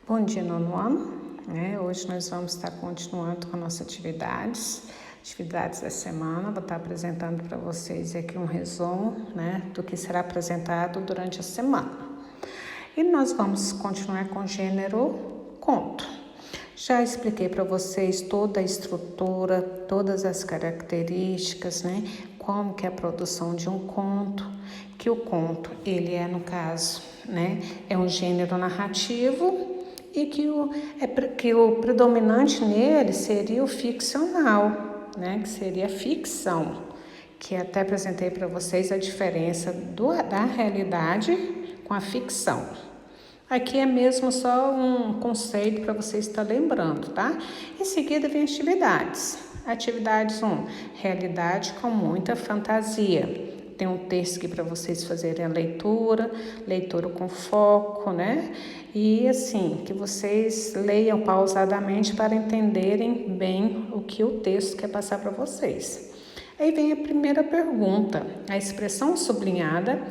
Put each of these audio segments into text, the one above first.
Bom dia, nono ano. Hoje nós vamos estar continuando com nossas atividades da semana. Vou estar apresentando para vocês aqui um resumo, do que será apresentado durante a semana. E nós vamos continuar com o gênero conto. Já expliquei para vocês toda a estrutura, todas as características, como que é a produção de um conto, que o conto, ele é, no caso, é um gênero narrativo e que o predominante nele seria o ficcional, que seria a ficção, que até apresentei para vocês a diferença da realidade com a ficção. Aqui é mesmo só um conceito para vocês estarem lembrando, tá? Em seguida vem atividades. Atividades 1, realidade com muita fantasia. Tem um texto aqui para vocês fazerem a leitura com foco, E assim, que vocês leiam pausadamente para entenderem bem o que o texto quer passar para vocês. Aí vem a primeira pergunta. A expressão sublinhada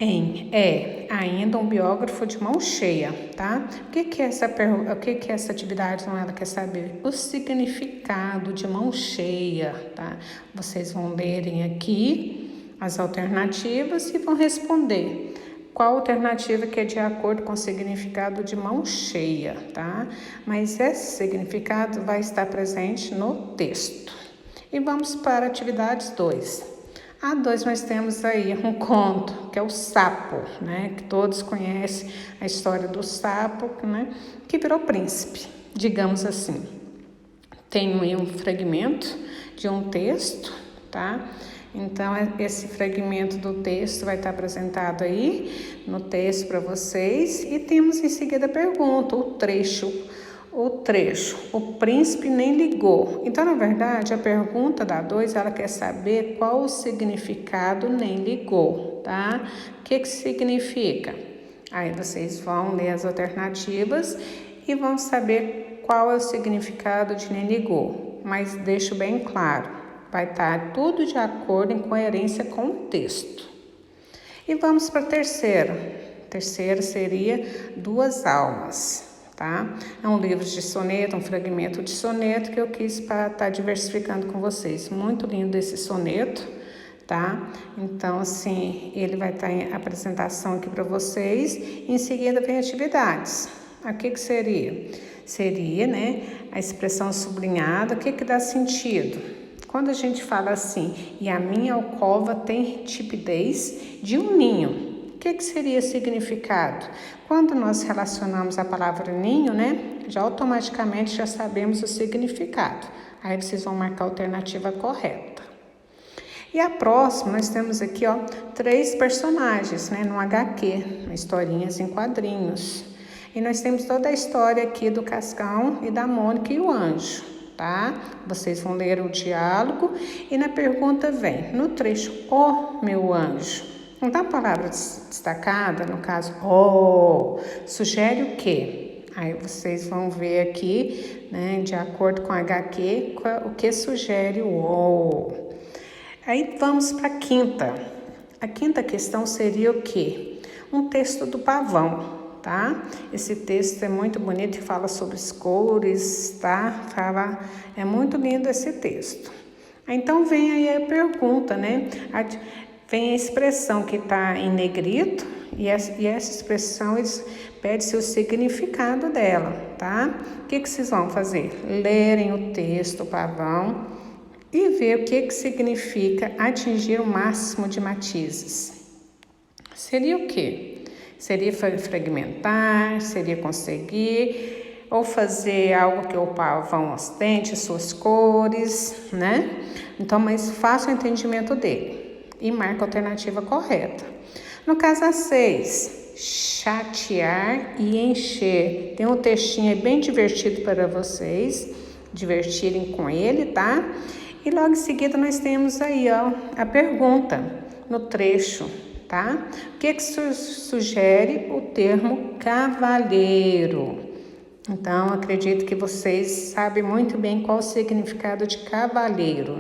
é ainda um biógrafo de mão cheia, tá? O que é essa atividade? Ela quer saber o significado de mão cheia, tá? Vocês vão lerem aqui as alternativas e vão responder qual alternativa que é de acordo com o significado de mão cheia, tá? Mas esse significado vai estar presente no texto. E vamos para atividades 2. A 2 nós temos aí um conto, que é o Sapo, que todos conhecem a história do sapo, que virou príncipe, digamos assim. Tem aí um fragmento de um texto, tá? Então, esse fragmento do texto vai estar apresentado aí no texto para vocês. E temos em seguida a pergunta, o trecho, o príncipe nem ligou. Então, na verdade, a pergunta da 2, ela quer saber qual o significado nem ligou, tá? O que significa? Aí vocês vão ler as alternativas e vão saber qual é o significado de nem ligou. Mas deixo bem claro, vai estar tudo de acordo, em coerência com o texto. E vamos para a terceira. A terceira seria Duas Almas. Tá? É um livro de soneto, um fragmento de soneto que eu quis estar diversificando com vocês. Muito lindo esse soneto, tá? Então, assim, ele vai estar em apresentação aqui para vocês. Em seguida, vem atividades. O que seria? Seria, a expressão sublinhada. O que dá sentido? Quando a gente fala assim, e a minha alcova tem tipidez de um ninho. O que seria significado? Quando nós relacionamos a palavra ninho, já automaticamente já sabemos o significado. Aí vocês vão marcar a alternativa correta. E a próxima, nós temos aqui, 3 personagens, no HQ, historinhas em quadrinhos. E nós temos toda a história aqui do Cascão e da Mônica e o Anjo, tá? Vocês vão ler o diálogo e na pergunta vem, no trecho, meu anjo. Então, a palavra destacada, no caso, sugere o quê? Aí vocês vão ver aqui, de acordo com a HQ, o que sugere o Aí vamos para a quinta. A quinta questão seria o quê? Um texto do Pavão, tá? Esse texto é muito bonito e fala sobre as cores, tá? É muito lindo esse texto. Então, vem aí a pergunta, Vem a expressão que está em negrito e essa expressão pede-se o significado dela, tá? O que vocês vão fazer? Lerem o texto, Pavão, e ver o que significa atingir o máximo de matizes. Seria o quê? Seria fragmentar, seria conseguir, ou fazer algo que o pavão ostente, suas cores, Então, mas faça o entendimento dele e marca a alternativa correta. No caso a 6, chatear e encher. Tem um textinho bem divertido para vocês divertirem com ele, tá? E logo em seguida nós temos aí, a pergunta no trecho, tá? O que sugere o termo cavalheiro? Então, acredito que vocês sabem muito bem qual o significado de cavalheiro,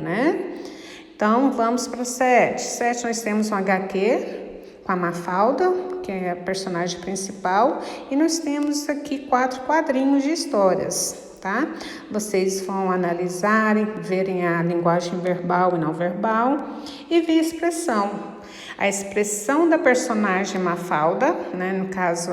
Então, vamos para 7. 7 nós temos um HQ com a Mafalda, que é a personagem principal, e nós temos aqui 4 quadrinhos de histórias, tá? Vocês vão analisarem, verem a linguagem verbal e não verbal e ver a expressão. A expressão da personagem Mafalda, né? No caso,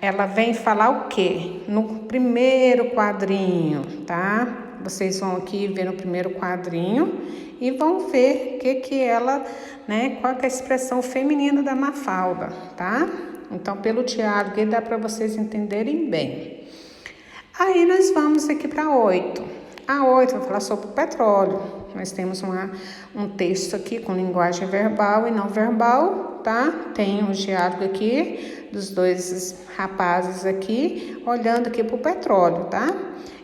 ela vem falar o quê? No primeiro quadrinho, tá? Vocês vão aqui ver no primeiro quadrinho e vão ver o que ela, né? Qual que é a expressão feminina da Mafalda, tá? Então, pelo diálogo, dá para vocês entenderem bem. Aí nós vamos aqui para 8. A 8 vai falar sobre o petróleo. Nós temos um texto aqui com linguagem verbal e não verbal, tá? Tem um diálogo aqui dos 2 rapazes aqui, olhando aqui para o petróleo, tá?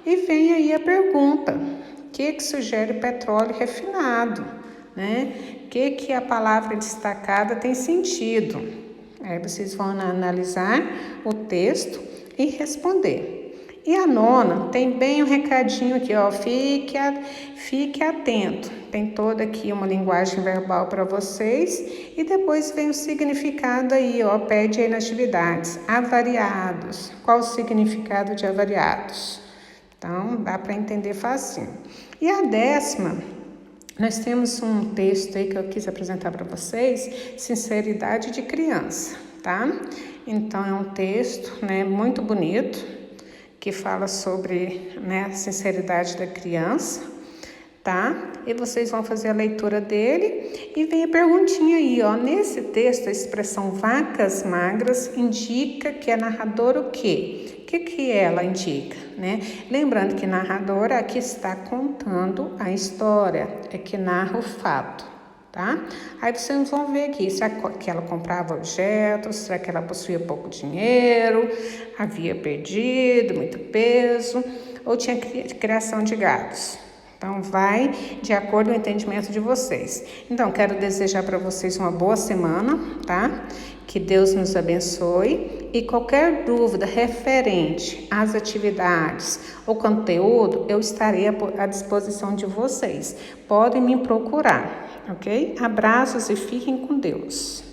E vem aí a pergunta: o que sugere petróleo refinado, né? O que a palavra destacada tem sentido? Aí vocês vão analisar o texto e responder. E a 9 tem bem um recadinho aqui, ó, fique atento. Tem toda aqui uma linguagem verbal para vocês e depois vem o significado aí, ó, pede aí nas atividades. Avariados. Qual o significado de avariados? Então, dá para entender facinho. E a 10ª, nós temos um texto aí que eu quis apresentar para vocês, sinceridade de criança, tá? Então, é um texto, né, muito bonito, que fala sobre, né, a sinceridade da criança, tá? E vocês vão fazer a leitura dele e vem a perguntinha aí, ó. Nesse texto, a expressão vacas magras indica que a narradora o quê? O que ela indica, né? Lembrando que narradora aqui está contando a história, é que narra o fato, tá? Aí vocês vão ver aqui, será que ela comprava objetos, será que ela possuía pouco dinheiro, havia perdido muito peso, ou tinha criação de gados. Então, vai de acordo com o entendimento de vocês. Então, quero desejar para vocês uma boa semana, tá? Que Deus nos abençoe. E qualquer dúvida referente às atividades ou conteúdo, eu estarei à disposição de vocês. Podem me procurar, ok? Abraços e fiquem com Deus.